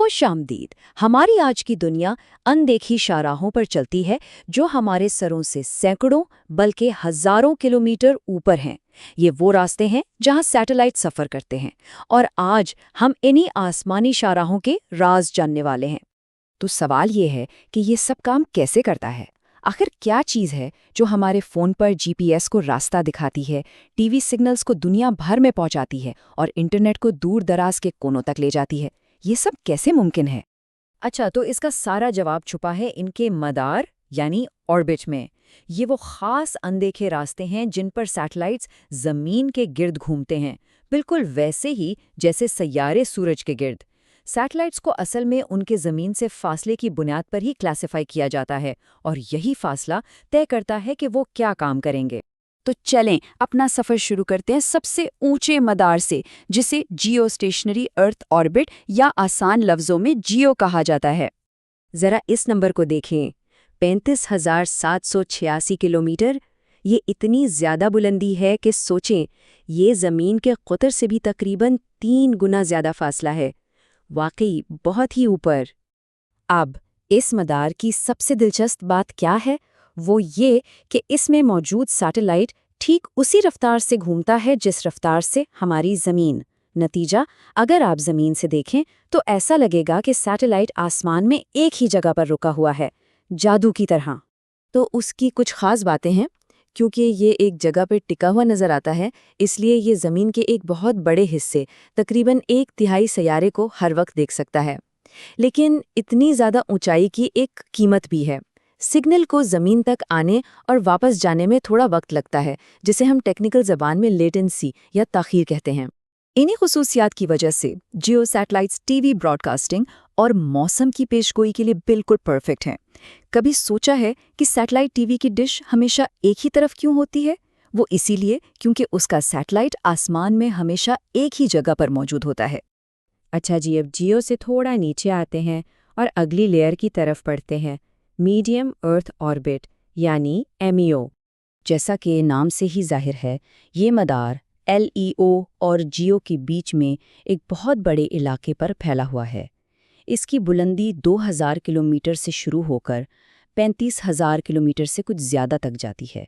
خوश आमदीद। हमारी आज की दुनिया अनदेखी शाहराहों पर चलती है जो हमारे सरों से सैकड़ों बल्कि हजारों किलोमीटर ऊपर हैं। ये वो रास्ते हैं जहां सैटेलाइट सफ़र करते हैं और आज हम इन्हीं आसमानी शाहराहों के राज जानने वाले हैं। तो सवाल ये है कि ये सब काम कैसे करता है? आखिर क्या चीज़ है जो हमारे फ़ोन पर जीपीएस को रास्ता दिखाती है, टीवी सिग्नल्स को दुनिया भर में पहुंचाती है और इंटरनेट को दूर दराज के कोनों तक ले जाती है? ये सब कैसे मुमकिन है? अच्छा, तो इसका सारा जवाब छुपा है इनके मदार यानी ऑर्बिट में। ये वो खास अनदेखे रास्ते हैं जिन पर सैटेलाइट्स ज़मीन के गिर्द घूमते हैं, बिल्कुल वैसे ही जैसे सैयारे सूरज के गिर्द। सैटेलाइट्स को असल में उनके ज़मीन से फासले की बुनियाद पर ही क्लासिफाई किया जाता है और यही फासला तय करता है कि वो क्या काम करेंगे। तो चलें अपना सफ़र शुरू करते हैं सबसे ऊंचे मदार से, जिसे जियो स्टेशनरी अर्थ ऑर्बिट या आसान लफ्ज़ों में जियो कहा जाता है। ज़रा इस नंबर को देखें, 35,786 किलोमीटर। ये इतनी ज़्यादा बुलंदी है कि सोचें, ये ज़मीन के क़ुतर से भी तकरीबन 3 गुना ज़्यादा फासला है। वाकई बहुत ही ऊपर। अब इस मदार की सबसे दिलचस्प बात क्या है? वो ये कि इसमें मौजूद सैटेलाइट ठीक उसी रफ्तार से घूमता है जिस रफ्तार से हमारी ज़मीन। नतीजा, अगर आप ज़मीन से देखें तो ऐसा लगेगा कि सैटेलाइट आसमान में एक ही जगह पर रुका हुआ है, जादू की तरह। तो उसकी कुछ ख़ास बातें हैं। क्योंकि ये एक जगह पर टिका हुआ नज़र आता है, इसलिए ये ज़मीन के एक बहुत बड़े हिस्से, तकरीबन 1/3 सैयारे को हर वक्त देख सकता है। लेकिन इतनी ज़्यादा ऊंचाई की एक कीमत भी है। सिग्नल को ज़मीन तक आने और वापस जाने में थोड़ा वक्त लगता है, जिसे हम टेक्निकल ज़बान में लेटेंसी या ताख़ीर कहते हैं। इन्हीं खुसूसियात की वजह से जियो सैटेलाइट्स टीवी ब्रॉडकास्टिंग और मौसम की पेशगोई के लिए बिल्कुल परफेक्ट हैं। कभी सोचा है कि सैटेलाइट टीवी की डिश हमेशा एक ही तरफ क्यों होती है? वो इसीलिए क्योंकि उसका सैटेलाइट आसमान में हमेशा एक ही जगह पर मौजूद होता है। अच्छा जी, अब जियो से थोड़ा नीचे आते हैं और अगली लेयर की तरफ बढ़ते हैं, मीडियम अर्थ ऑर्बिट यानी एमईओ। जैसा कि नाम से ही जाहिर है, ये मदार एलईओ और जियो के बीच में एक बहुत बड़े इलाके पर फैला हुआ है। इसकी बुलंदी 2000 किलोमीटर से शुरू होकर 35,000 किलोमीटर से कुछ ज़्यादा तक जाती है,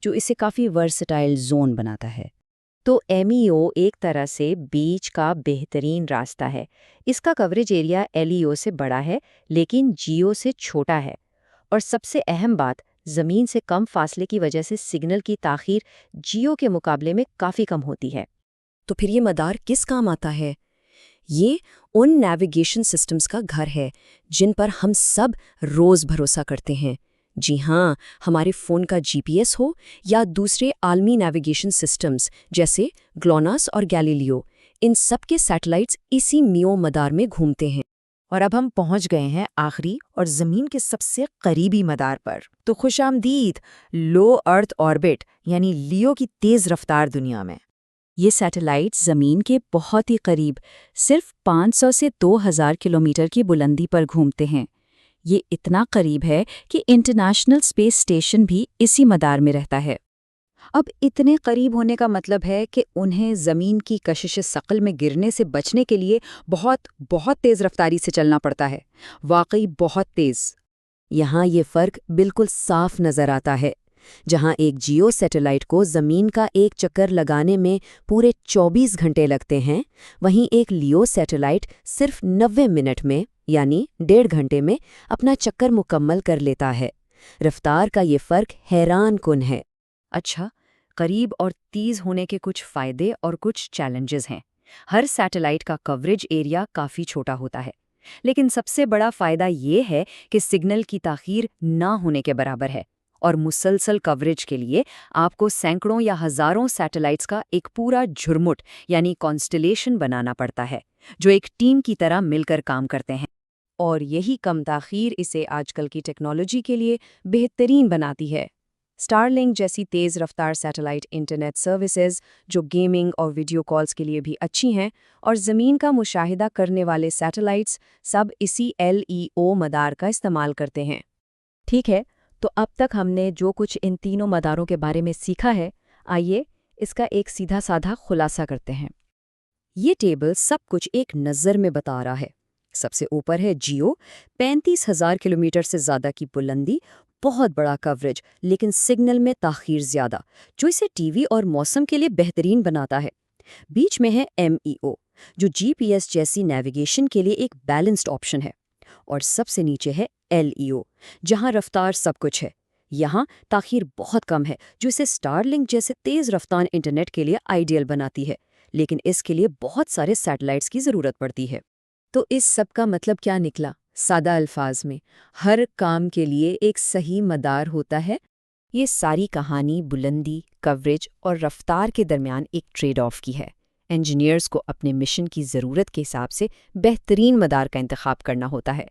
जो इसे काफ़ी वर्सटाइल जोन बनाता है। तो एमईओ एक तरह से बीच का बेहतरीन रास्ता है। इसका कवरेज एरिया एलईओ से बड़ा है, लेकिन जियो से छोटा है। और सबसे अहम बात, ज़मीन से कम फासले की वजह से सिग्नल की ताख़ीर जियो के मुकाबले में काफ़ी कम होती है। तो फिर ये मदार किस काम आता है? ये उन नेविगेशन सिस्टम्स का घर है जिन पर हम सब रोज़ भरोसा करते हैं। जी हाँ, हमारे फ़ोन का जीपीएस हो या दूसरे आलमी नेविगेशन सिस्टम्स जैसे ग्लोनास और गैलीलियो, इन सब के सैटेलाइट्स इसी मियो मदार में घूमते हैं। और अब हम पहुंच गए हैं आखिरी और ज़मीन के सबसे करीबी मदार पर। तो खुशामदीद लो अर्थ ऑर्बिट यानी लियो की तेज़ रफ्तार दुनिया में। ये सैटेलाइट ज़मीन के बहुत ही करीब, सिर्फ 500 से 2000 किलोमीटर की बुलंदी पर घूमते हैं। ये इतना करीब है कि इंटरनेशनल स्पेस स्टेशन भी इसी मदार में रहता है। अब इतने करीब होने का मतलब है कि उन्हें ज़मीन की कशिश-ए-सकल में गिरने से बचने के लिए बहुत बहुत तेज़ रफ्तारी से चलना पड़ता है। वाकई बहुत तेज़। यहाँ ये फ़र्क बिल्कुल साफ नज़र आता है। जहाँ एक जियो सैटेलाइट को ज़मीन का एक चक्कर लगाने में पूरे 24 घंटे लगते हैं, वहीं एक लियो सैटेलाइट सिर्फ 90 मिनट में यानी 1.5 घंटे में अपना चक्कर मुकम्मल कर लेता है। रफ्तार का ये फ़र्क हैरान कुन है। अच्छा, करीब और तेज़ होने के कुछ फ़ायदे और कुछ चैलेंजेस हैं। हर सैटेलाइट का कवरेज एरिया काफ़ी छोटा होता है, लेकिन सबसे बड़ा फ़ायदा ये है कि सिग्नल की ताख़ीर ना होने के बराबर है और मुसलसल कवरेज के लिए आपको सैकड़ों या हज़ारों सैटेलाइट्स का एक पूरा झुरमुट यानी कॉन्स्टलेशन बनाना पड़ता है, जो एक टीम की तरह मिलकर काम करते हैं। और यही कम ताख़ीर इसे आजकल की टेक्नोलॉजी के लिए बेहतरीन बनाती है। स्टारलिंक जैसी तेज़ रफ्तार सैटेलाइट इंटरनेट सर्विसेज, जो गेमिंग और वीडियो कॉल्स के लिए भी अच्छी हैं, और ज़मीन का मुशाहिदा करने वाले सैटेलाइट्स सब इसी एलईओ मदार का इस्तेमाल करते हैं। ठीक है, तो अब तक हमने जो कुछ इन तीनों मदारों के बारे में सीखा है, आइए इसका एक सीधा साधा खुलासा करते हैं। ये टेबल सब कुछ एक नज़र में बता रहा है। سب سے اوپر ہے جیو، 35,000 کلومیٹر سے زیادہ کی بلندی، بہت بڑا کوریج لیکن سگنل میں تاخیر زیادہ، جو اسے ٹی وی اور موسم کے لیے بہترین بناتا ہے۔ بیچ میں ہے ایم ای او، جو جی پی ایس جیسی نیویگیشن کے لیے ایک بیلنسڈ آپشن ہے۔ اور سب سے نیچے ہے ایل ای او، جہاں رفتار سب کچھ ہے۔ یہاں تاخیر بہت کم ہے، جو اسے اسٹار لنک جیسے تیز رفتار انٹرنیٹ کے لیے آئیڈیل بناتی ہے، لیکن اس کے لیے بہت سارے سیٹلائٹس کی ضرورت پڑتی ہے۔ تو اس سب کا مطلب کیا نکلا؟ سادہ الفاظ میں، ہر کام کے لیے ایک صحیح مدار ہوتا ہے؟ یہ ساری کہانی بلندی، کوریج اور رفتار کے درمیان ایک ٹریڈ آف کی ہے۔ انجینئرز کو اپنے مشن کی ضرورت کے حساب سے بہترین مدار کا انتخاب کرنا ہوتا ہے،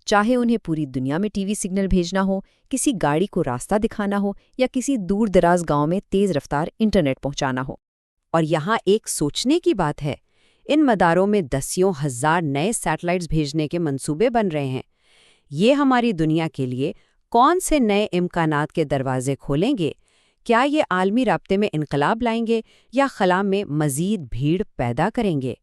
چاہے انہیں پوری دنیا میں ٹی وی سگنل بھیجنا ہو، کسی گاڑی کو راستہ دکھانا ہو، یا کسی دور دراز گاؤں میں تیز رفتار انٹرنیٹ پہنچانا ہو۔ اور یہاں ایک سوچنے کی بات ہے، ان مداروں میں دسیوں ہزار نئے سیٹلائٹس بھیجنے کے منصوبے بن رہے ہیں۔ یہ ہماری دنیا کے لیے کون سے نئے امکانات کے دروازے کھولیں گے؟ کیا یہ عالمی رابطے میں انقلاب لائیں گے یا خلا میں مزید بھیڑ پیدا کریں گے؟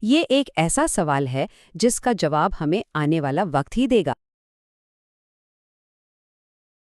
یہ ایک ایسا سوال ہے جس کا جواب ہمیں آنے والا وقت ہی دے گا۔